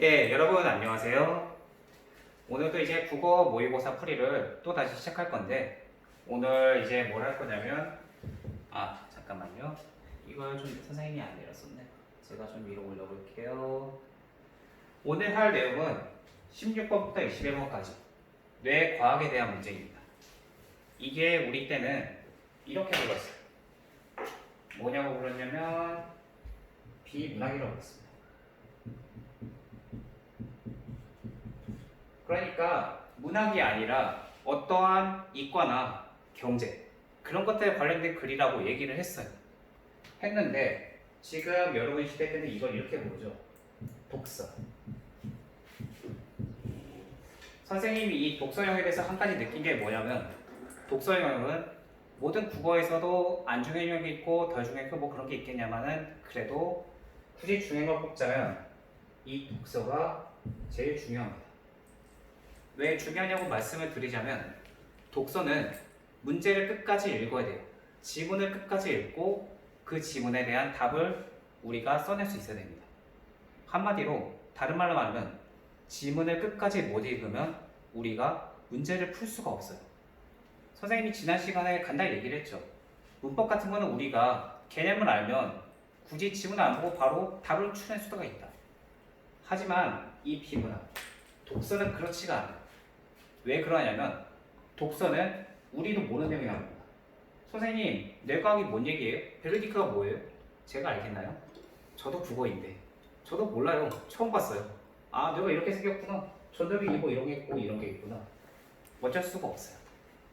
예, 여러분 안녕하세요. 오늘도 이제 국어 모의고사 풀이를 또 다시 시작할 건데 오늘 이제 뭘 할 거냐면 잠깐만요. 이걸 좀 선생님이 안 내렸었네. 제가 좀 위로 올려볼게요. 오늘 할 내용은 16번부터 21번까지 뇌과학에 대한 문제입니다. 이게 우리 때는 이렇게 불렀어요. 뭐냐고 불렀냐면 비문학이라고 불렀습니다. 그러니까 문학이 아니라 어떠한 이과나 경제 그런 것들에 관련된 글이라고 얘기를 했어요. 했는데 지금 여러분 시대 때는 이걸 이렇게 부르죠. 독서. 선생님이 이 독서형에 대해서 한 가지 느낀 게 뭐냐면 독서형은 모든 국어에서도 안중행역이 있고 덜중행역 뭐 그런 게 있겠냐마는 그래도 굳이 중행을 꼽자면 이 독서가 제일 중요합니다. 왜 중요하냐고 말씀을 드리자면 독서는 문제를 끝까지 읽어야 돼요. 지문을 끝까지 읽고 그 지문에 대한 답을 우리가 써낼 수 있어야 됩니다. 한마디로 다른 말로 말하면 지문을 끝까지 못 읽으면 우리가 문제를 풀 수가 없어요. 선생님이 지난 시간에 간단히 얘기를 했죠. 문법 같은 거는 우리가 개념을 알면 굳이 지문을 안 보고 바로 답을 추려낼 수가 있다. 하지만 이 비문학, 독서는 그렇지가 않아요. 왜 그러냐면 독서는 우리도 모르는 내용이 나옵니다. 선생님, 뇌과학이 뭔 얘기예요? 베르디크가 뭐예요? 제가 알겠나요? 저도 국어인데 저도 몰라요. 처음 봤어요. 아, 내가 이렇게 생겼구나. 전dob이 이거 이런 게 있고 이런 게 있구나. 어쩔 수가 없어요.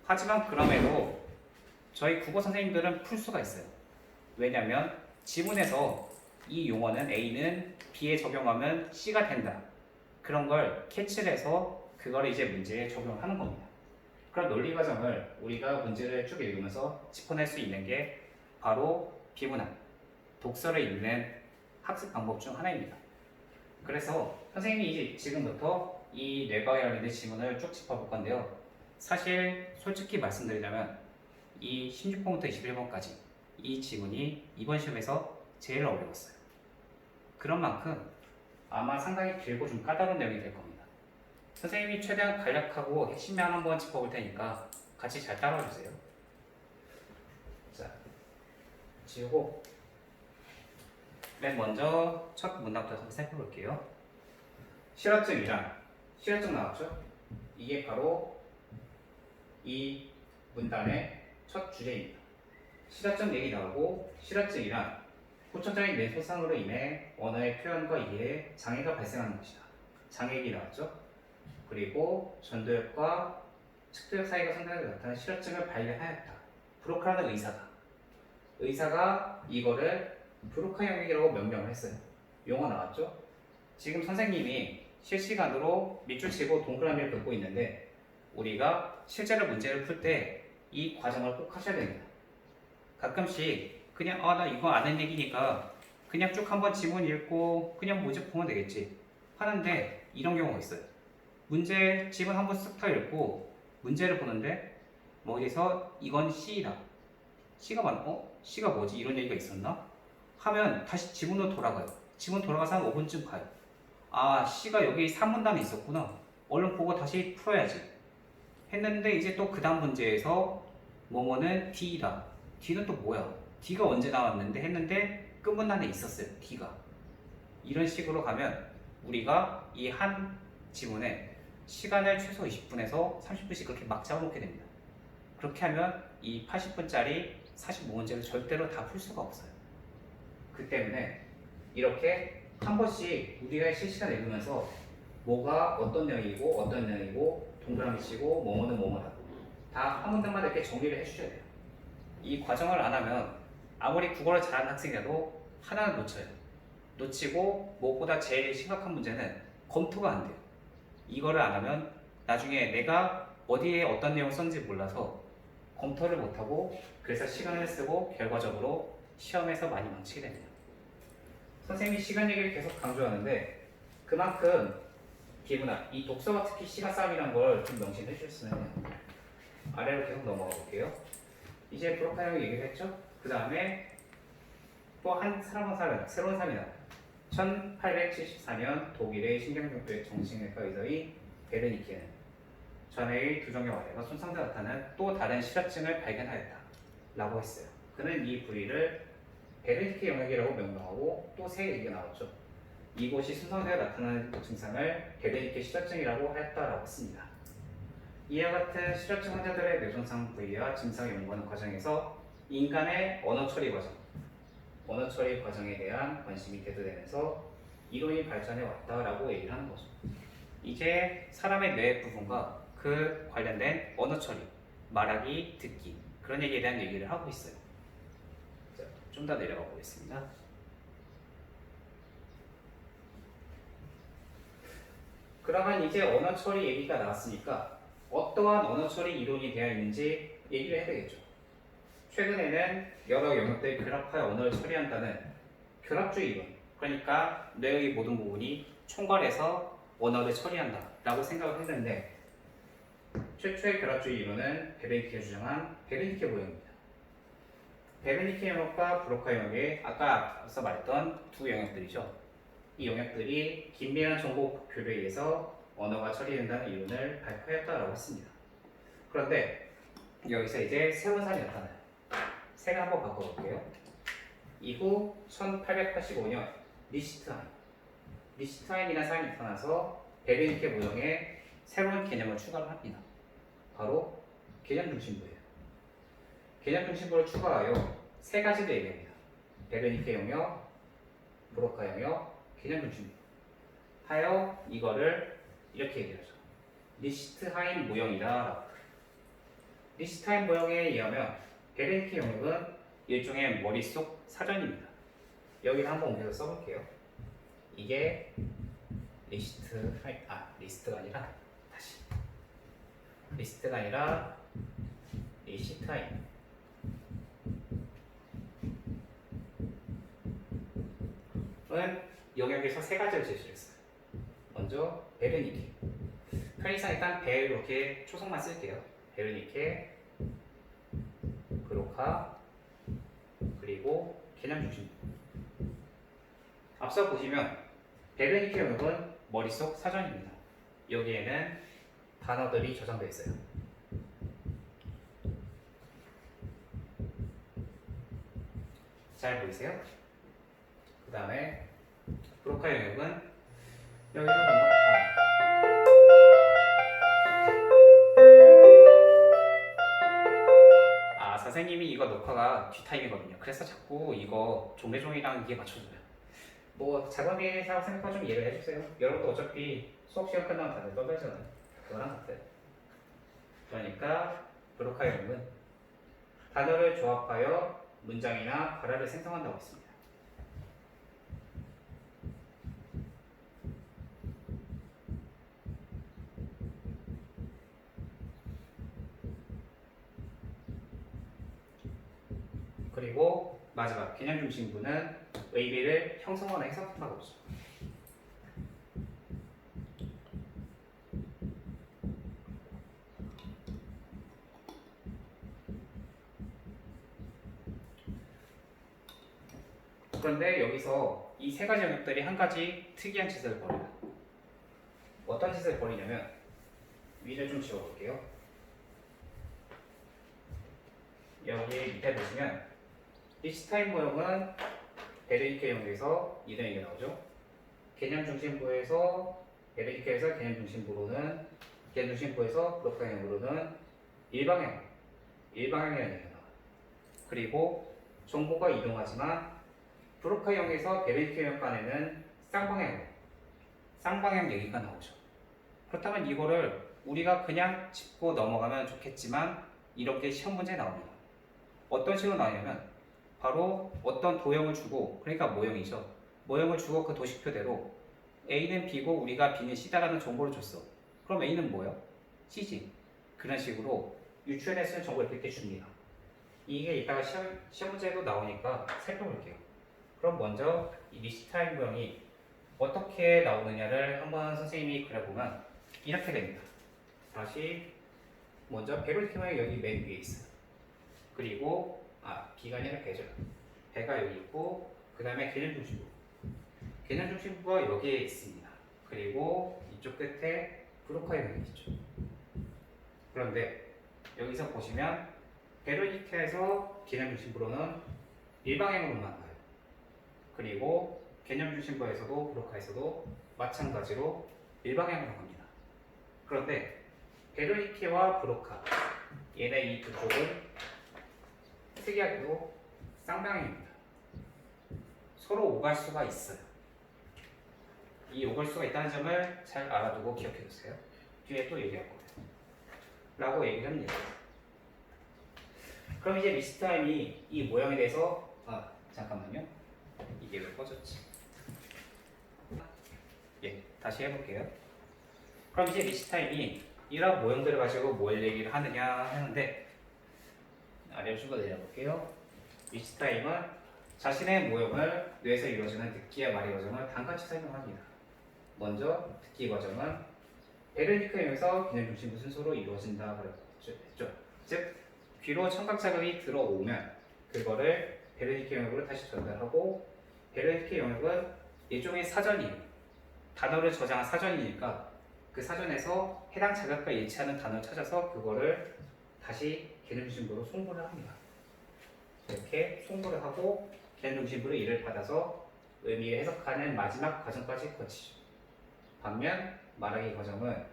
하지만 그럼에도 저희 국어 선생님들은 풀 수가 있어요. 왜냐면 지문에서 이 용어는 A는 B에 적용하면 C가 된다. 그런 걸 캐치를 해서 그걸 이제 문제에 적용하는 겁니다. 그런 논리 과정을 우리가 문제를 쭉 읽으면서 짚어낼 수 있는 게 바로 비문학, 독서를 읽는 학습 방법 중 하나입니다. 그래서 선생님이 이제 지금부터 이 뇌과학에 관련된 지문을 쭉 짚어볼 건데요. 사실 솔직히 말씀드리자면 이 16번부터 21번까지 이 지문이 이번 시험에서 제일 어려웠어요. 그런 만큼 아마 상당히 길고 좀 까다로운 내용이 될 겁니다. 선생님이 최대한 간략하고 핵심만 한번 짚어볼 테니까 같이 잘 따라와 주세요. 자, 지우고 맨 먼저 첫 문답부터 한번 살펴볼게요. 실어증이란 실어증 나왔죠? 이게 바로 이 문단의 첫 주제입니다. 실어증 얘기 나오고 실어증이란 후천적인 뇌 손상으로 인해 언어의 표현과 이해에 장애가 발생하는 것이다. 장애 얘기 나왔죠? 그리고 전도엽과 측도엽 사이가 상당히 나타난 실어증을 발견하였다. 브로카라는 의사가 이거를 브로카 영역이라고 명명을 했어요. 용어 나왔죠? 지금 선생님이 실시간으로 밑줄 치고 동그라미를 긋고 있는데 우리가 실제로 문제를 풀 때 이 과정을 꼭 하셔야 됩니다. 가끔씩 그냥 나 이거 아는 얘기니까 그냥 쭉 한번 지문 읽고 그냥 모집 보면 되겠지 하는데 이런 경우가 있어요. 문제 지문 한번 쓱 다 읽고 문제를 보는데 뭐 어디서 이건 C다. C가 C가 뭐지? 이런 얘기가 있었나? 하면 다시 지문으로 돌아가요. 지문 돌아가서 한 5분쯤 가요. 아, C가 여기 3문단에 있었구나. 얼른 보고 다시 풀어야지. 했는데 이제 또 그 다음 문제에서 뭐뭐는 D다. D는 또 뭐야? D가 언제 나왔는데 했는데 끝문단에 있었어요. D가. 이런 식으로 가면 우리가 이 한 지문에 시간을 최소 20분에서 30분씩 그렇게 막 잡아놓게 됩니다. 그렇게 하면 이 80분짜리 45문제를 절대로 다 풀 수가 없어요. 그 때문에 이렇게 한 번씩 우리가 실시간 읽으면서 뭐가 어떤 내용이고 어떤 내용이고 동그라미 치고 뭐뭐는 뭐뭐다 다 한 문단마다 이렇게 정리를 해주셔야 돼요. 이 과정을 안 하면 아무리 국어를 잘하는 학생이라도 하나는 놓쳐요. 놓치고 무엇보다 제일 심각한 문제는 검토가 안 돼요. 이거를 안 하면 나중에 내가 어디에 어떤 내용을 썼는지 몰라서 검토를 못하고 그래서 시간을 쓰고 결과적으로 시험에서 많이 망치게 됩니다. 선생님이 시간 얘기를 계속 강조하는데 그만큼 비문학, 이 독서가 특히 시간 싸움이라는 걸 좀 명심해 주셨으면 해요. 아래로 계속 넘어가 볼게요. 이제 브로카 형이 얘기를 했죠? 그 다음에 또 한 새로운 사람이 나와요. 1874년 독일의 정신외과 의사인 베르니케는 전해의 두정경 아래가 손상돼 나타나는 또 다른 실화증을 발견하였다 라고 했어요. 그는 이 부위를 베르니케 영역이라고 명명하고 또 새 얘기가 나왔죠. 이곳이 손상되어 나타나는 증상을 베르니케 실화증이라고 하였다라고 했습니다. 이와 같은 실화증 환자들의 뇌손상 부위와 증상을 연구하는 과정에서 인간의 언어 처리 과정에 대한 관심이 대두되면서 이론이 발전해 왔다라고 얘기를 하는 거죠. 이제 사람의 뇌 부분과 그 관련된 언어 처리, 말하기, 듣기 그런 얘기에 대한 얘기를 하고 있어요. 좀 더 내려가 보겠습니다. 그러면 이제 언어 처리 얘기가 나왔으니까 어떠한 언어 처리 이론이 되어 있는지 얘기를 해야 되겠죠. 최근에는 여러 영역들이 결합하여 언어를 처리한다는 결합주의 이론, 그러니까 뇌의 모든 부분이 총괄해서 언어를 처리한다 라고 생각을 했는데, 최초의 결합주의 이론은 베르니케가 주장한 베르니케 모형입니다. 베르니케 영역과 브로카 영역의 아까 앞서 말했던 두 영역들이죠. 이 영역들이 긴밀한 정보 교류에 의해서 언어가 처리된다는 이론을 발표했다라고 했습니다. 그런데 여기서 이제 새로운 사람이 나타나요. 색을 한번 바꿔볼게요. 이후 1885년 리시트하인이라는 사람이 나타나서 베르니케 모형에 새로운 개념을 추가를 합니다. 바로 개념 중심부예요. 개념 중심부를 추가하여 세 가지를 얘기합니다. 베르니케 영역, 브로카 영역, 개념 중심부 하여 이거를 이렇게 얘기하죠. 리시트하인 모형이다. 리시트하인 모형에 의하면 베르니케 영역은 일종의 머릿속 사전입니다. 여기를 한번 옮겨서 써볼게요. 이게 리스트가 아니라 리시트하인. 은 영역에서 세 가지를 제시했어요. 먼저 베르니케. 편의상 일단 배 이렇게 초성만 쓸게요. 베르니케, 브로카, 그리고 개념 중심. 앞서 보시면 베르니케 영역은 머릿속 사전입니다. 여기에는 단어들이 저장되어 있어요. 잘 보이세요? 그 다음에 브로카 영역은 여기서 선생님이 이거 녹화가 뒷타임이거든요. 그래서 자꾸 이거 종례종이랑 이게 맞춰줘요. 뭐 작업이라고 생각하고 좀 이해를 해주세요. 여러분도 어차피 수업 시간 끝나면 다들 떠들잖아요. 그거랑 같아요. 그러니까 브로카 영역은 단어를 조합하여 문장이나 발화를 생성한다고 했습니다. 그리고 마지막 개념 중심부는 의미를 형성하거나 해석한다고 하죠. 그런데 여기서 이 세 가지 영역들이 한 가지 특이한 짓을 벌여요. 어떤 짓을 벌이냐면, 위를 좀 지워볼게요. 여기 밑에 보시면 리시트하인 모형은 베르니케 영역에서 이런 얘기가 나오죠. 개념 중심부에서 베르니케에서 개념 중심부로는 개념 중심부에서 브로카 영역으로는 일방향이라는 얘기가 나와요. 그리고 정보가 이동하지만 브로카 영역에서 베르니케 영역 간에는 쌍방향 얘기가 나오죠. 그렇다면 이거를 우리가 그냥 짚고 넘어가면 좋겠지만 이렇게 시험 문제에 나옵니다. 어떤 식으로 나오냐면 바로 어떤 도형을 주고, 그러니까 모형이죠. 모형을 주고 그 도식표대로 A는 B고 우리가 B는 C다라는 정보를 줬어. 그럼 A는 뭐예요? C지. 그런 식으로 유추해낼 수 있는 정보를 이렇게 줍니다. 이게 이따가 시험 문제에도 나오니까 살펴볼게요. 그럼 먼저 이 리시트하인 모형이 어떻게 나오느냐를 한번 선생님이 그려보면 이렇게 됩니다. 다시 먼저 베르니케 모형이 여기 맨 위에 있어요. 그리고 B가 아니라 배죠. 배가 여기 있고 그 다음에 개념 중심부. 개념 중심부가 여기에 있습니다. 그리고 이쪽 끝에 브로카 영역이 있죠. 그런데 여기서 보시면 베로니카에서 개념 중심부로는 일방향으로만 가요. 그리고 개념 중심부에서도 브로카에서도 마찬가지로 일방향으로 갑니다. 그런데 베로니케와 브로카 얘네 이 두 쪽은 특이하게도 쌍방향입니다. 서로 오갈 수가 있어요. 이 오갈 수가 있다는 점을 잘 알아두고 기억해 두세요. 뒤에 또 얘기할 거예요. 라고 얘기를 합니다. 그럼 이제 리스타임이 이 모양에 대해서 잠깐만요. 이게 왜 꺼졌지? 예, 다시 해볼게요. 그럼 이제 리스타임이 이런 모형들을 가지고 뭘 얘기를 하느냐 하는데 아래로 쭉 내려볼게요. 리스타임은 자신의 모형을 뇌에서 이루어지는 듣기와 말의 과정을 단같이 설명합니다. 먼저 듣기 과정은 베르니카형에서 개념 중심부 순서로 이루어진다 그랬죠. 즉 귀로 청각 자극이 들어오면 그거를 베르니케 영역으로 다시 전달하고 베르니케 영역은 일종의 사전이에요. 단어를 저장한 사전이니까 그 사전에서 해당 자극과 일치하는 단어를 찾아서 그거를 다시 개념 중심부로 송부를 합니다. 이렇게 송부를 하고 개념 중심부로 이를 받아서 의미를 해석하는 마지막 과정까지 거치죠. 반면 말하기 과정은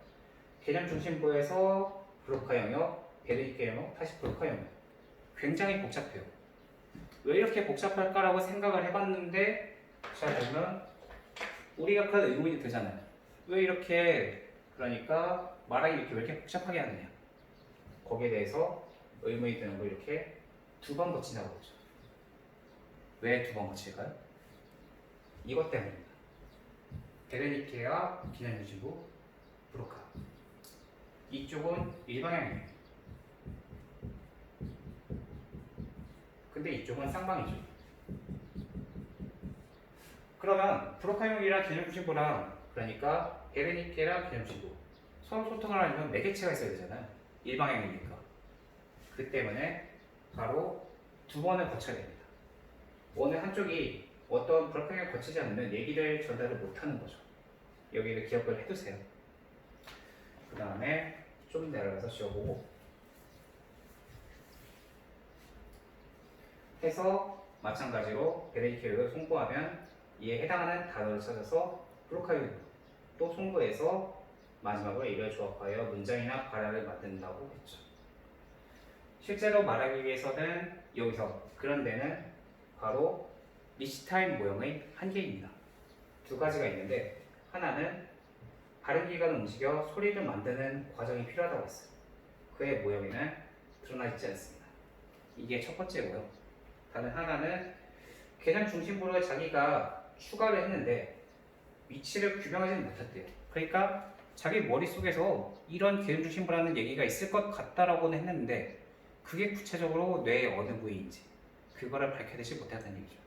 개념 중심부에서 브로카 영역, 베르니케 영역, 다시 브로카 영역. 굉장히 복잡해요. 왜 이렇게 복잡할까라고 생각을 해봤는데 잘 보면 우리가 그런 의문이 들잖아요. 왜 이렇게 그러니까 말하기 이렇게 왜 이렇게 복잡하게 하느냐. 거기에 대해서 의문이 드는 걸 이렇게 두 번 거친다고 그러죠. 왜 두 번 거칠까요? 이것 때문입니다. 베르니케와 개념 중심부, 브로카. 이쪽은 일방향이에요. 근데 이쪽은 쌍방이죠. 그러면 브로카형이랑 개념 중심부랑 그러니까 베르니케랑 개념 중심부 서로 소통을 하려면 매개체가 있어야 되잖아요. 일방향이니까. 그 때문에 바로 두 번을 거쳐야 됩니다. 어느 한쪽이 어떤 브로카형을 거치지 않으면 얘기를 전달을 못하는 거죠. 여기를 기억을 해두세요. 그 다음에 좀 내려가서 씌워보고 해서 마찬가지로 베르니케를 송부하면 이에 해당하는 단어를 찾아서 브로카형으로 또 송부해서 마지막으로 이를 조합하여 문장이나 발화를 만든다고 했죠. 실제로 말하기 위해서는 여기서 그런 데는 바로 리시타임 모형의 한계입니다. 두 가지가 있는데 하나는 발음 기관을 움직여 소리를 만드는 과정이 필요하다고 했어요. 그의 모형에는 드러나 있지 않습니다. 이게 첫 번째고요. 다른 하나는 개념 중심부를 자기가 추가를 했는데 위치를 규명하지는 못했대요. 그러니까 자기 머릿속에서 이런 개념 중심부라는 얘기가 있을 것 같다라고는 했는데 그게 구체적으로 뇌의 어느 부위인지 그거를 밝혀내지 못했다는 얘기죠.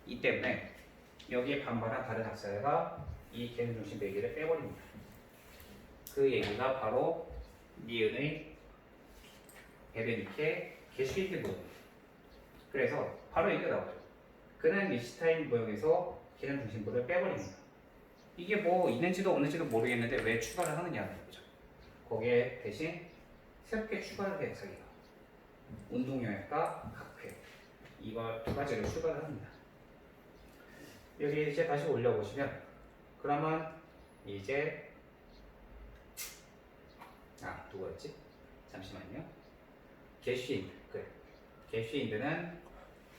이 때문에 여기에 반발한 다른 학자가 이 개념 중심부 얘기를 빼버립니다. 그 얘기가 바로 니은의 베르니케 게슈인드 모형입니다. 그래서 바로 얘기가 나오죠. 그는 리시타임 모형에서 개념 중심부를 빼버립니다. 이게 뭐 있는지도 없는지도 모르겠는데 왜 추가를 하느냐는 거죠. 거기에 대신 새롭게 추가를 해요. 자기가 운동 영역과 각회 이거 두 가지를 추가를 합니다. 여기 이제 다시 올려보시면 그러면 이제 누구였지? 잠시만요. 게슈인드. 그래. 게슈인드는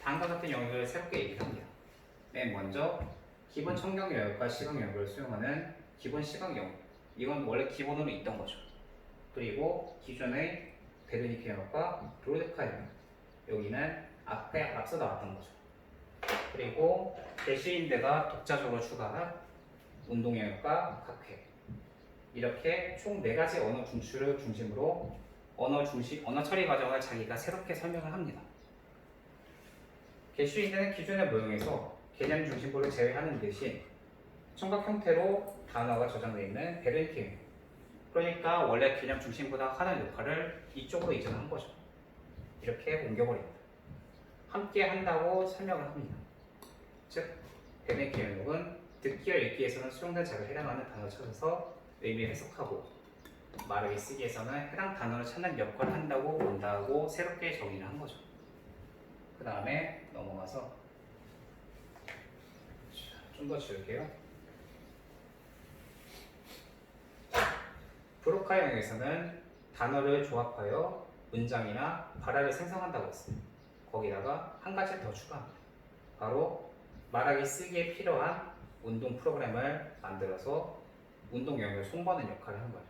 다음과 같은 영역을 새롭게 얘기를 합니다. 맨 먼저 기본 청각 영역과 시각 영역을 수용하는 기본 시각 영역. 이건 원래 기본으로 있던 거죠. 그리고 기존의 베르니케 영역과 브로드카 영역. 여기는 앞서 나왔던 거죠. 그리고 게슈인드가 독자적으로 추가한 운동 영역과 각회. 이렇게 총 4가지 언어 중추를 중심으로 언어 처리 과정을 자기가 새롭게 설명을 합니다. 게슈인드는 기존의 모형에서 개념 중심부를 제외하는 대신 청각 형태로 단어가 저장되어 있는 베르니케 영역. 그러니까 원래 개념 중심부가 하는 역할을 이쪽으로 이전한 거죠. 이렇게 옮겨버립니다. 함께 한다고 설명을 합니다. 즉 베르니케 영역은 듣기와 읽기에서는 수용된 자료에 해당하는 단어를 찾아서 의미를 해석하고 말하기 쓰기에서는 해당 단어를 찾는 역할을 한다고 본다고 새롭게 정의를 한 거죠. 그 다음에 넘어가서 좀 더 지울게요. 브로카 영역에서는 단어를 조합하여 문장이나 발화를 생성한다고 했어요. 거기다가 한 가지 더 추가합니다. 바로 말하기 쓰기에 필요한 운동 프로그램을 만들어서 운동 영역을 송부하는 역할을 하는 거예요.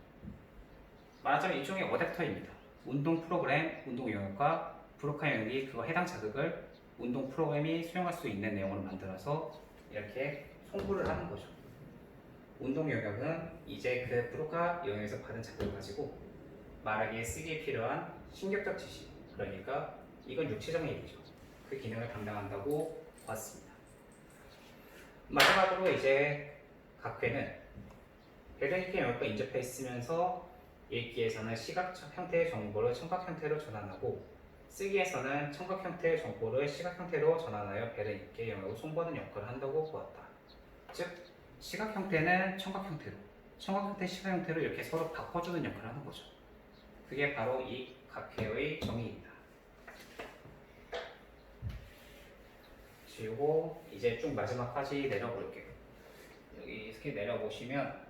말하자면 일종의 어댑터입니다. 운동 프로그램, 운동 영역과 브로카 영역이 그거 해당 자극을 운동 프로그램이 수용할 수 있는 내용으로 만들어서 이렇게 송부를 하는 거죠. 운동 영역은 이제 그 브로카 영역에서 받은 자극을 가지고 말하기에 쓰기에 필요한 신경적 지시, 그러니까 이건 육체적인 얘기죠. 그 기능을 담당한다고 봤습니다. 마지막으로 이제 각회는 베르니케 영역과 인접해 있으면서 읽기에서는 시각적 형태의 정보를 청각 형태로 전환하고 쓰기에서는 청각 형태의 정보를 시각 형태로 전환하여 베르니케 영역을 송부하는 역할을 한다고 보았다. 즉 시각 형태는 청각 형태로, 청각 형태 시각 형태로 이렇게 서로 바꿔주는 역할을 하는 거죠. 그게 바로 이 각회의 정의입니다. 지우고 이제 쭉 마지막까지 내려볼게요. 여기 이렇게 내려보시면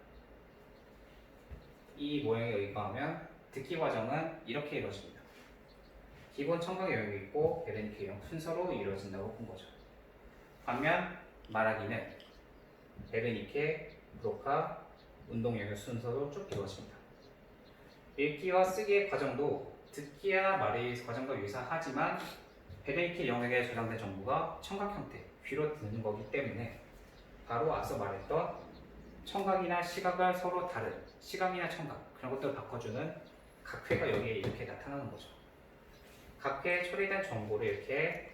이 모양에 의거하면 듣기 과정은 이렇게 이루어집니다. 기본 청각 영역이 있고 베르니케 영역 순서로 이루어진다고 본 거죠. 반면 말하기는 베르니케, 브로카, 운동 영역 순서로 쭉 이루어집니다. 읽기와 쓰기의 과정도 듣기와 말의 과정과 유사하지만 베르니케 영역에 저장된 정보가 청각 형태, 귀로 듣는 거기 때문에 바로 앞서 말했던 청각이나 시각을 서로 다른 시각이나 청각 그런 것들을 바꿔주는 각회가 여기에 이렇게 나타나는 거죠. 각회에 처리된 정보를 이렇게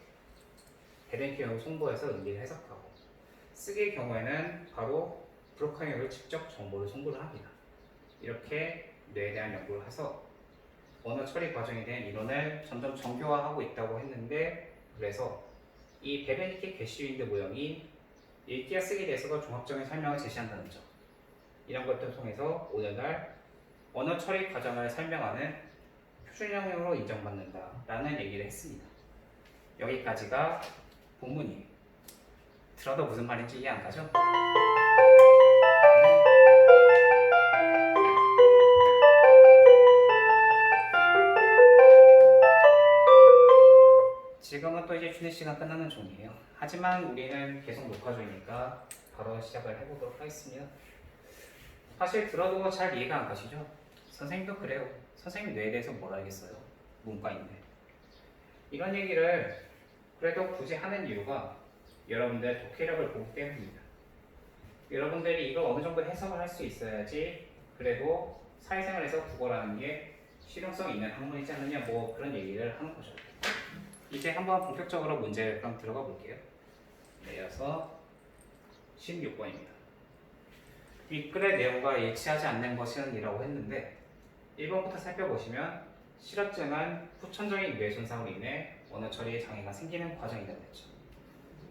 베르니케 영역 송부해서 의미를 해석하고 쓰기의 경우에는 바로 브로카 영역을 직접 정보를 송부를 합니다. 이렇게 뇌에 대한 연구를 해서 언어 처리 과정에 대한 이론을 점점 정교화하고 있다고 했는데 그래서 이 베르니케 게슈윈드 모형이 읽기와 쓰기에 대해서도 종합적인 설명을 제시한다는 점 이런 것들을 통해서 오늘날 언어 처리 과정을 설명하는 표준형으로 인정받는다라는 얘기를 했습니다. 여기까지가 본문이에요. 들어도 무슨 말인지 이해 안 가죠? 지금은 또 이제 쉬는 시간 끝나는 중이에요. 하지만 우리는 계속 녹화 중이니까 바로 시작을 해보도록 하겠습니다. 사실 들어도 잘 이해가 안 가시죠? 선생님도 그래요. 선생님 뇌에 대해서 뭘 알겠어요? 문과인데. 이런 얘기를 그래도 굳이 하는 이유가 여러분들의 독해력을 보기 때문입니다. 여러분들이 이걸 어느 정도 해석을 할 수 있어야지 그래도 사회생활에서 국어라는 게 실용성 있는 학문이지 않느냐 뭐 그런 얘기를 하는 거죠. 이제 한번 본격적으로 문제 그럼 들어가 볼게요. 네, 이어서 16번입니다. 윗글의 내용과 일치하지 않는 것은 이라고 했는데 1번부터 살펴보시면 실어증은 후천적인 뇌 손상으로 인해 언어 처리에 장애가 생기는 과정이라고 했죠.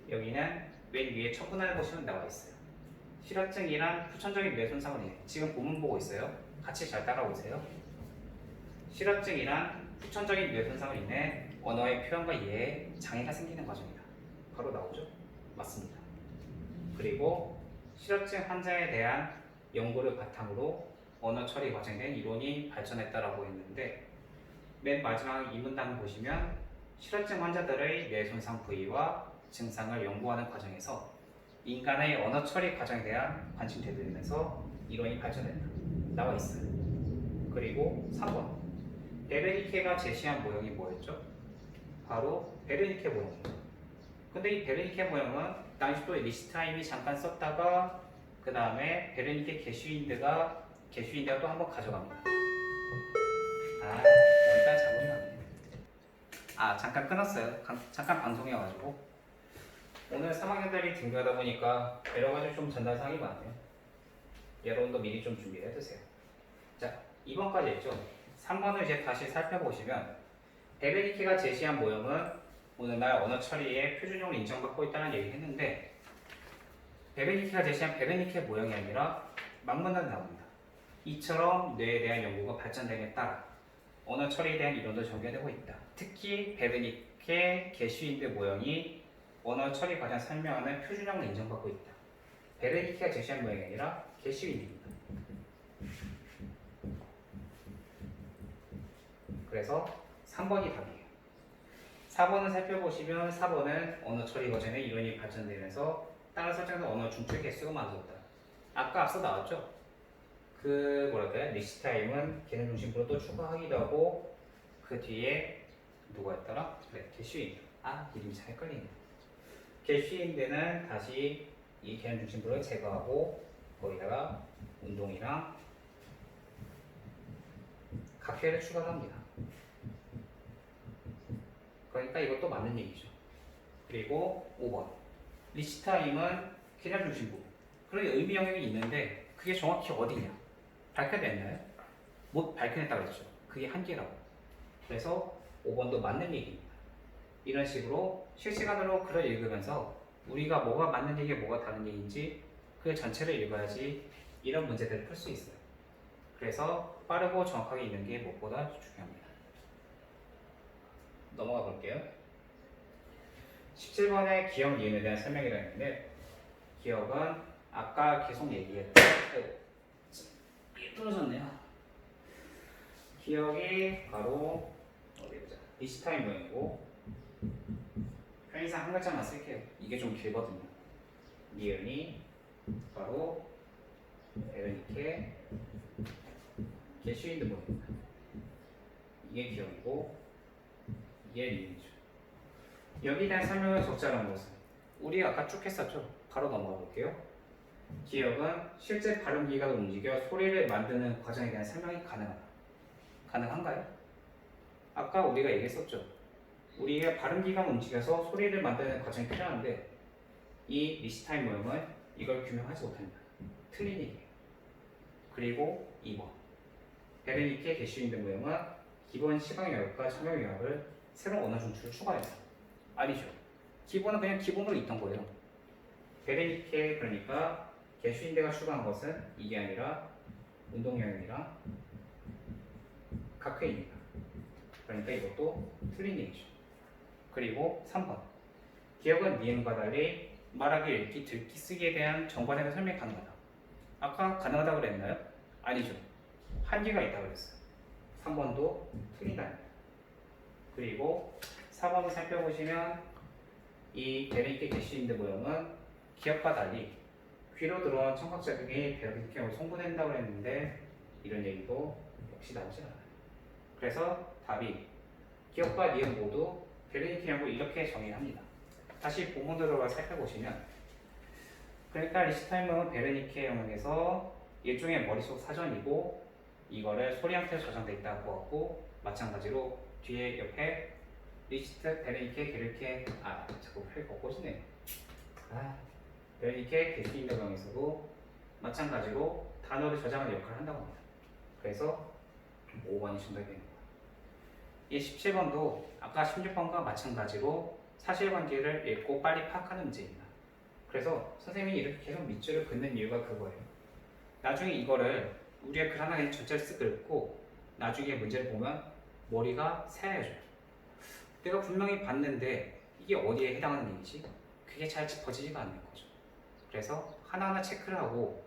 여기는 맨 위에 첨부란을 보시면 나와 있어요. 실어증이란 후천적인 뇌 손상으로 인해 지금 본문 보고 있어요. 같이 잘 따라오세요. 실어증이란 후천적인 뇌 손상으로 인해 언어의 표현과 이해에 장애가 생기는 과정이다. 바로 나오죠? 맞습니다. 그리고 실어증 환자에 대한 연구를 바탕으로 언어 처리 과정에 대한 이론이 발전했다라고 했는데 맨 마지막 이 문단을 보시면 실어증 환자들의 뇌 손상 부위와 증상을 연구하는 과정에서 인간의 언어 처리 과정에 대한 관심 대들면서 이론이 발전했다. 나와 있어요. 그리고 3번 베르니케가 제시한 모형이 뭐였죠? 바로 베르니케 모형입니다. 근데 이 베르니케 모형은 당시 또 리시타임이 잠깐 썼다가 그 다음에 베르니케 게슈윈드가 또 한번 가져갑니다. 여기까지 잘못 나네. 잠깐 끊었어요. 잠깐 방송이어가지고 오늘 3학년들이 등교하다 보니까 여러 가지 좀 전달사항이 많네요. 여러분도 미리 좀 준비를 해두세요. 자, 2번까지 했죠. 3번을 이제 다시 살펴보시면 베르니케가 제시한 모형은 오늘날 언어 처리의 표준형으로 인정받고 있다는 얘기를 했는데 베르니케가 제시한 베르니케 모형이 아니라 막문화로 나옵니다. 이처럼 뇌에 대한 연구가 발전됨에 따라 언어 처리에 대한 이론도 전개되고 있다. 특히 베르니케 게슈윈드 모형이 언어 처리 과정 설명하는 표준형으로 인정받고 있다. 베르니케가 제시한 모형이 아니라 게슈윈드입니다. 그래서 3번이 답이에요. 4번을 살펴보시면 4번은 언어 처리 과정의 이론이 발전되면서 따라 설정된 언어 중추의 개수가 많아졌다. 아까 앞서 나왔죠? 그 뭐랄까요? 리시타임은 개념 중심으로 또 추가하기도 하고 그 뒤에 누구였더라? 그래, 게슈윈드. 이름이 잘 헷갈리네. 게슈윈드는 다시 이 개념 중심으로 제거하고 거기다가 운동이랑 각회를 추가합니다. 그러니까 이것도 맞는 얘기죠. 그리고 5번. 리시타임은 개념 중심부. 그런 의미 영역이 있는데 그게 정확히 어디냐? 밝혀냈나요? 못 밝혀냈다고 했죠. 그게 한계라고. 그래서 5번도 맞는 얘기입니다. 이런 식으로 실시간으로 글을 읽으면서 우리가 뭐가 맞는 얘기, 뭐가 다른 얘기인지 그 전체를 읽어야지 이런 문제들을 풀 수 있어요. 그래서 빠르고 정확하게 읽는 게 무엇보다 중요합니다. 넘어가 볼게요. 17번의 기억 니은에 대한 설명이라 했는데 기억은 아까 계속 얘기했던 떨어졌네요. 기억이 바로 어디 보자. 리시타임 모형이고 편의상 한 글자만 쓸게요. 이게 좀 길거든요. 니은이 바로 베르니케 게슈윈드 모형입니다. 이게 기억이고 이게 니은이죠. 여기에 대한 설명을 적자라는 것은 우리가 아까 쭉 했었죠. 바로 넘어가 볼게요. 기억은 실제 발음 기관을 움직여 소리를 만드는 과정에 대한 설명이 가능하다. 가능한가요? 아까 우리가 얘기했었죠. 우리가 발음 기관을 움직여서 소리를 만드는 과정이 필요한데 이 리시타임 모형은 이걸 규명하지 못합니다. 틀린 얘기예요. 그리고 2번. 베르니케 게슈윈드 모형은 기본 시각 영역과 청각 영역을 새로운 언어 중추를 추가해요. 아니죠. 기본은 그냥 기본으로 있던 거예요. 베르니케 그러니까 게슈윈드가 추가한 것은 이게 아니라 운동 영역이랑 각회입니다. 그러니까 이것도 틀린 얘기죠. 그리고 3번. 기억은 니은과 달리 말하기, 읽기, 듣기, 쓰기에 대한 정관에서 설명이 가능하다. 아까 가능하다고 그랬나요? 아니죠. 한계가 있다고 그랬어요. 3번도 틀리다. 그리고 4번을 살펴보시면 이 베르니케 게슈윈드 모형은 기억과 달리 귀로 들어온 청각 자극이 베르니케로 송부된다고 했는데 이런 얘기도 역시 나오지 않아요. 그래서 답이 기억과 니은 모두 베르니케 영역을 이렇게 정의합니다. 다시 본문 들어가 살펴보시면 그러니까 리시타임은 베르니케 영역에서 일종의 머릿속 사전이고 이거를 소리 형태로 저장돼 있다고 하고 마찬가지로 뒤에 옆에 리시트 베르니케 게르케 자꾸 펠거 꽂으네. 베르니케 게슈윈드 영역에서도 마찬가지로 단어를 저장하는 역할을 한다고 합니다. 그래서 5번이 정답이 되는 거예요. 이 17번도 아까 16번과 마찬가지로 사실관계를 읽고 빨리 파악하는 문제입니다. 그래서 선생님이 이렇게 계속 밑줄을 긋는 이유가 그거예요. 나중에 이거를 우리가 글 하나 전체를 쓱 긁고 나중에 문제를 보면 머리가 새하얘져요. 내가 분명히 봤는데 이게 어디에 해당하는 얘기지? 그게 잘 짚어지지가 않는 거죠. 그래서 하나하나 체크를 하고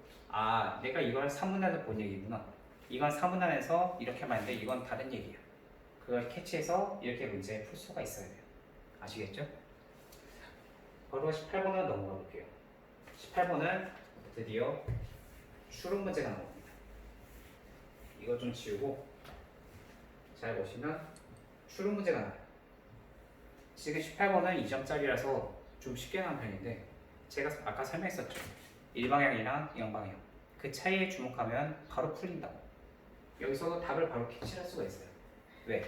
내가 이걸 사문안에서 본 얘기구나. 이건 사문안에서 이렇게 말했는데 이건 다른 얘기야. 그걸 캐치해서 이렇게 문제에 풀 수가 있어야 돼요. 아시겠죠? 바로 18번으로 넘어가 볼게요. 18번은 드디어 추론 문제가 나옵니다. 이거 좀 지우고 잘 보시면 추론 문제가 나와요. 지금 18번은 2점짜리라서 좀 쉽게 나온 편인데 제가 아까 설명했었죠. 일방향이랑 양방향 그 차이에 주목하면 바로 풀린다고. 여기서 답을 바로 캐치할 수가 있어요. 왜?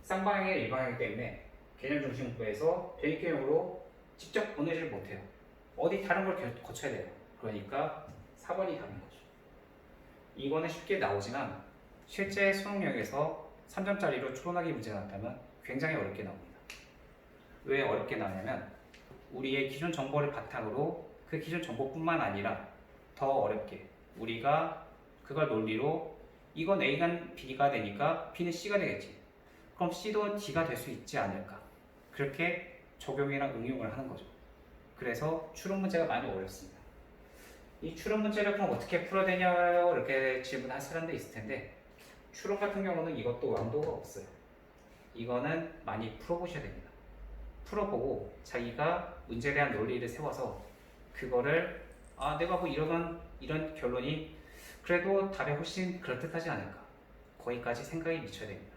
쌍방향의 일방향이기 때문에 개념 중심부에서 베르니케형으로 직접 보내지를 못해요. 어디 다른 걸 거쳐야 돼요. 그러니까 4번이 답인 거죠. 이거는 쉽게 나오지만 실제 수능역에서 3점짜리로 추론하기 문제가 나왔다면 굉장히 어렵게 나옵니다. 왜 어렵게 나오냐면 우리의 기존 정보를 바탕으로 그 기존 정보뿐만 아니라 더 어렵게 우리가 그걸 논리로 이건 A가 B가 되니까 B는 C가 되겠지. 그럼 C도 D가 될 수 있지 않을까? 그렇게 적용이랑 응용을 하는 거죠. 그래서 추론 문제가 많이 어렵습니다. 이 추론 문제를 그럼 어떻게 풀어야 되냐고 이렇게 질문할 사람도 있을 텐데 추론 같은 경우는 이것도 왕도가 없어요. 이거는 많이 풀어보셔야 됩니다. 풀어보고 자기가 문제에 대한 논리를 세워서 그거를 내가 뭐 이런 결론이 그래도 답이 훨씬 그럴듯하지 않을까 거기까지 생각이 미쳐야 됩니다.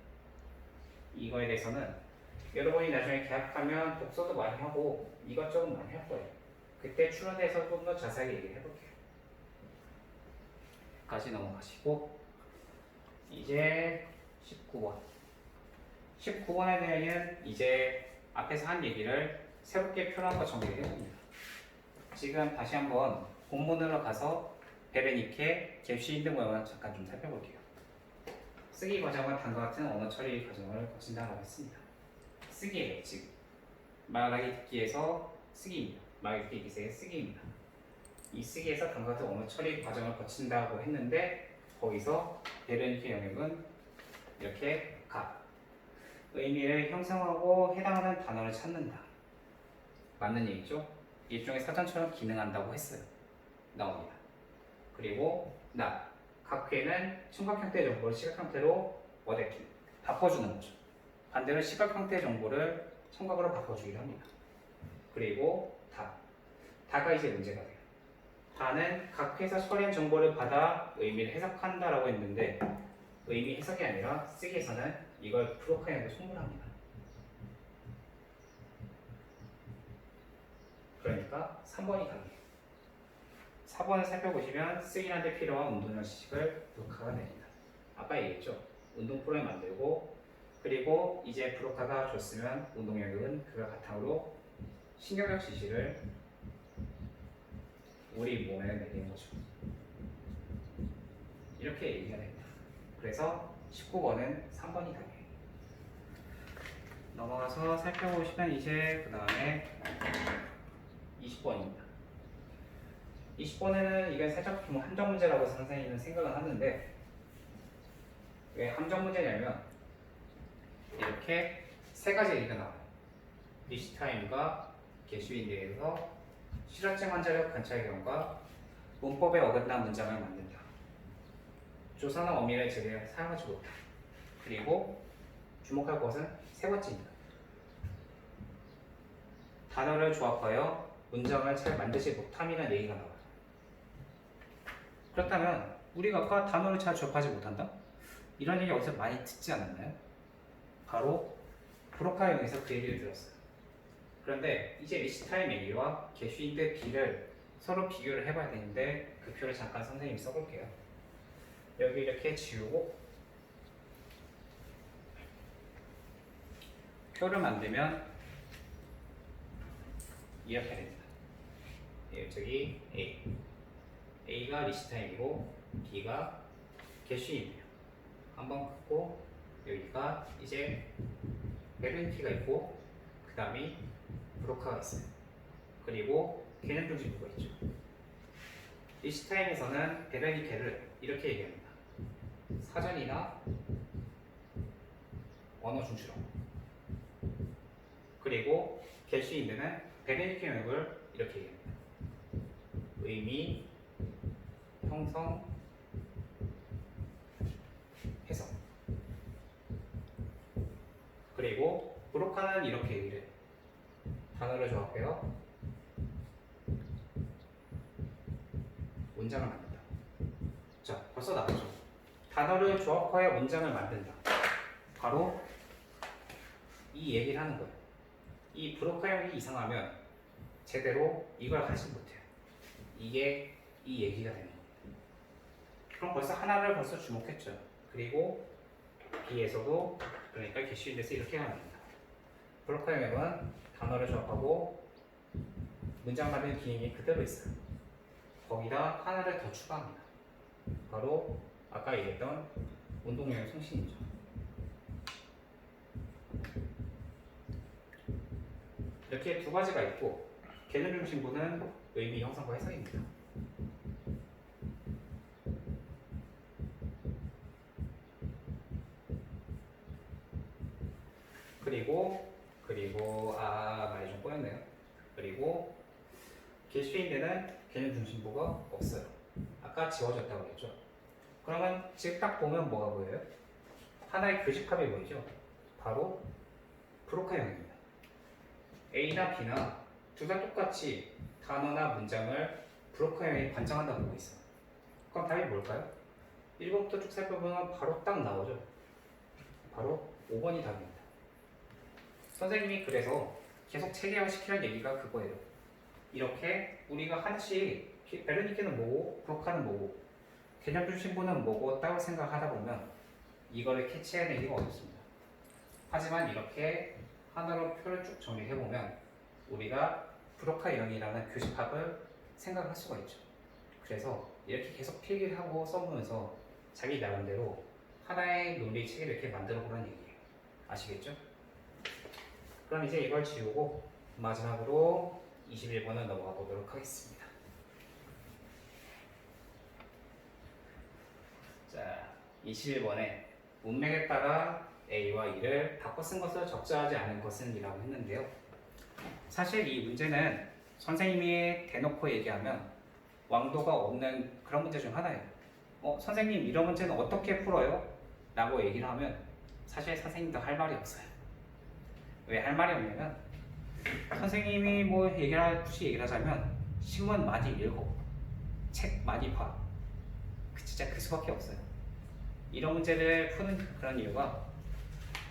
이거에 대해서는 여러분이 나중에 계약하면 독서도 많이 하고 이것저것 많이 할 거예요. 그때 추론에 대해서 좀 더 자세하게 얘기를 해볼게요. 까지 넘어가시고 이제 19번 19번에 대해서는 이제 앞에서 한 얘기를 새롭게 표현한 거 정리를 해봅니다. 지금 다시 한번 본문으로 가서 베르니케, 갭슈인드 모형을 잠깐 좀 살펴볼게요. 쓰기 과정은 다음과 같은 언어 처리 과정을 거친다고 했습니다. 쓰기예요. 지금 말하기 듣기에서 쓰기입니다. 말하기 듣기 기세의 쓰기입니다. 이 쓰기에서 다음과 같은 언어 처리 과정을 거친다고 했는데 거기서 베르니케 영역은 이렇게 의미를 형성하고 해당하는 단어를 찾는다. 맞는 얘기죠? 일종의 사전처럼 기능한다고 했어요. 나옵니다. 그리고 각 회는 청각 형태의 정보를 시각 형태로 어댑팅 바꿔주는 거죠. 반대로 시각 형태의 정보를 청각으로 바꿔주기도 합니다. 그리고 다가 이제 문제가 돼요. 다는 각 회에서 처리한 정보를 받아 의미를 해석한다라고 했는데 의미 해석이 아니라 쓰기에서는 이걸 프로카이어로 송분합니다. 그러니까 3번이 답이에요. 4번을 살펴보시면 쓰기한테 필요한 운동형식을 브로카가 냅니다. 아까 얘기했죠. 운동 프로그램 만들고 그리고 이제 브로카가 줬으면 운동영역은 그걸 바탕으로 신경적 지시를 우리 몸에 내리는 거죠. 이렇게 얘기가 됩니다. 그래서 19번은 3번이 답이에요. 넘어가서 살펴보시면 이제 그 다음에 20번입니다. 20번에는 이게 살짝 좀 함정 문제라고 선생님은 생각을 하는데 왜 함정 문제냐면 이렇게 세 가지 얘기가 나와요. 리시타임과 게슈인대에서 실화증 환자력 관찰 경과 문법에 어긋난 문장을 만든다. 조사나 어미를 제대로 사용하지 못한다. 그리고 주목할 것은 세 번째입니다. 단어를 조합하여 문장을 잘 만들지 못함이라는 얘기가 나와요. 그렇다면 우리가 아까 단어를 잘 조합하지 못한다? 이런 얘기 어디서 많이 듣지 않았나요? 바로 브로카형에서 그 얘기를 들었어요. 그런데 이제 리시타임 A와 게슈인드 B를 서로 비교를 해봐야 되는데 그 표를 잠깐 선생님이 써볼게요. 여기 이렇게 지우고 표를 만들면 이렇게 됩니다. 저기 A가 리시타임이고 B가 게슈인이에요. 한번 긋고 여기가 이제 베르니케가 있고 그 다음이 브로카가 있어요. 그리고 개념 중심부가 있죠. 리시타임에서는 베르니케를 이렇게 얘기합니다. 사전이나 언어 중추론. 그리고 게슈인드는 베르니케 영역을 이렇게 얘기합니다. 의미, 형성, 해석. 그리고 브로카는 이렇게 얘기를 해요. 단어를 조합해요. 문장을 만든다. 자, 벌써 나왔죠. 단어를 조합하여 문장을 만든다. 바로 이 얘기를 하는 거예요. 이 브로카형이 이상하면 제대로 이걸 하지 못해요. 이게 이 얘기가 되는 겁니다. 그럼 벌써 하나를 벌써 주목했죠. 그리고 B에서도 그러니까 게슈인데서 이렇게 합니다. 브로카형은 단어를 조합하고 문장 만드는 기능이 그대로 있어요. 거기다 하나를 더 추가합니다. 바로 아까 얘기했던 운동영역 송신이죠. 이렇게 두 가지가 있고 개념 중심부는 의미 형성과 해석입니다. 그리고 말이 좀 꼬였네요. 그리고 길수인대는 개념 중심부가 없어요. 아까 지워졌다고 했죠. 그러면 지금 딱 보면 뭐가 보여요? 하나의 교집합이 보이죠? 바로 브로카형입니다. A나 B나 둘 다 똑같이 단어나 문장을 브로카형이 관장한다고 보고 있어요. 그럼 답이 뭘까요? 1번부터 쭉 살펴보면 바로 딱 나오죠. 바로 5번이 답입니다. 선생님이 그래서 계속 체계화시키는 얘기가 그거예요. 이렇게 우리가 하나씩 베르니케는 뭐고 브로카는 뭐고 개념 중심부는 뭐고 따로 생각하다 보면 이거를 캐치해내기가 어렵습니다. 하지만 이렇게 하나로 표를 쭉 정리해보면 우리가 브로카형이라는 교집합을 생각할 수가 있죠. 그래서 이렇게 계속 필기를 하고 써보면서 자기 나름대로 하나의 논리 체계를 이렇게 만들어 보라는 얘기예요. 아시겠죠? 그럼 이제 이걸 지우고 마지막으로 21번을 넘어가 보도록 하겠습니다. 자, 21번에 문맥에 따라 A와 E를 바꿔 쓴 것을 적절하지 않은 것은 이라고 했는데요. 사실 이 문제는 선생님이 대놓고 얘기하면 왕도가 없는 그런 문제 중 하나예요. 선생님 이런 문제는 어떻게 풀어요? 라고 얘기를 하면 사실 선생님도 할 말이 없어요. 왜 할 말이 없냐면 선생님이 뭐 굳이 얘기를 하자면 신문 많이 읽어, 책 많이 봐. 진짜 그 수밖에 없어요. 이런 문제를 푸는 그런 이유가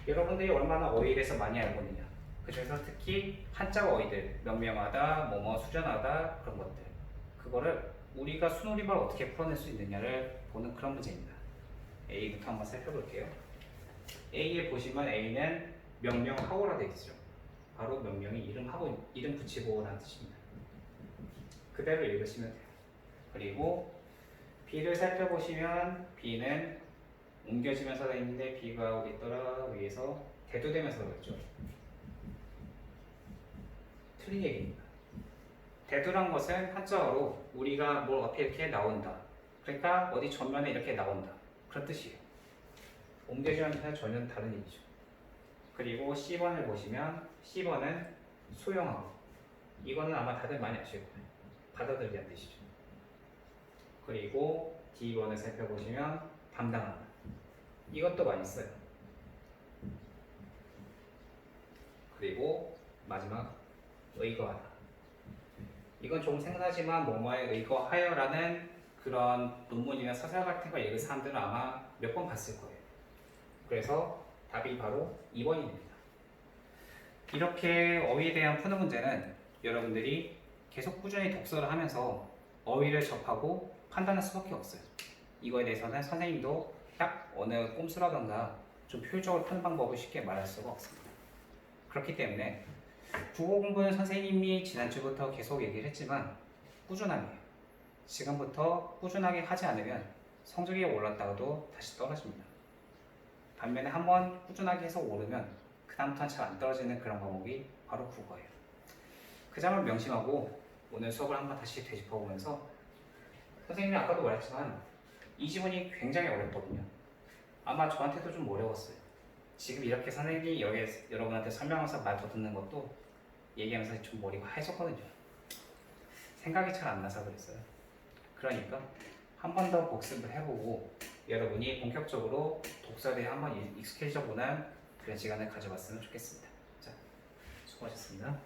여러분들이 얼마나 어휘에 대해서 많이 알고 있느냐. 그중에서 특히 한자 어휘들, 명명하다, 뭐뭐 수련하다 그런 것들. 그거를 우리가 순우리말 어떻게 풀어낼 수 있느냐를 보는 그런 문제입니다. A부터 한번 살펴볼게요. A에 보시면 A는 명명하고라 되어 있죠. 바로 명명이 이름 붙이고라는 뜻입니다. 그대로 읽으시면 돼요. 그리고 B를 살펴보시면 B는 옮겨지면서 되어 있는데 B가 어디 있더라? 위에서 대두되면서 되었죠. 틀린 얘기입니다. 대두란 것은 한자어로 우리가 뭘 앞에 이렇게 나온다. 그러니까 어디 전면에 이렇게 나온다. 그런 뜻이에요. 옮겨지면서 전혀 다른 얘기죠. 그리고 C번을 보시면 C번은 수용하고 이거는 아마 다들 많이 아실 거예요. 받아들이는 뜻이죠. 그리고 D번을 살펴보시면 담당한다. 이것도 많이 써요. 그리고 마지막 의거하다. 이건 조금 생소하지만 뭐뭐에 의거하여라는 그런 논문이나 서술 같은 거 읽은 사람들은 아마 몇 번 봤을 거예요. 그래서 답이 바로 2번입니다. 이렇게 어휘에 대한 푸는 문제는 여러분들이 계속 꾸준히 독서를 하면서 어휘를 접하고 판단할 수밖에 없어요. 이거에 대해서는 선생님도 딱 어느 꼼수라던가 좀 효율적으로 푸는 방법을 쉽게 말할 수가 없습니다. 그렇기 때문에 국어 공부는 선생님이 지난주부터 계속 얘기를 했지만 꾸준하게 지금부터 꾸준하게 하지 않으면 성적이 올랐다가도 다시 떨어집니다. 반면에 한번 꾸준하게 해서 오르면 그 다음부터는 잘 안 떨어지는 그런 과목이 바로 국어예요. 그 점을 명심하고 오늘 수업을 한번 다시 되짚어보면서 선생님이 아까도 말했지만 이 지문이 굉장히 어렵거든요. 아마 저한테도 좀 어려웠어요. 지금 이렇게 선생님이 여러분한테 설명하면서 말 더듬는 것도 얘기하면서 좀 머리가 하얘졌거든요. 생각이 잘 안 나서 그랬어요. 그러니까 한 번 더 복습을 해보고 여러분이 본격적으로 독서에 대해 한번 익숙해져 보는 그런 시간을 가져봤으면 좋겠습니다. 자, 수고하셨습니다.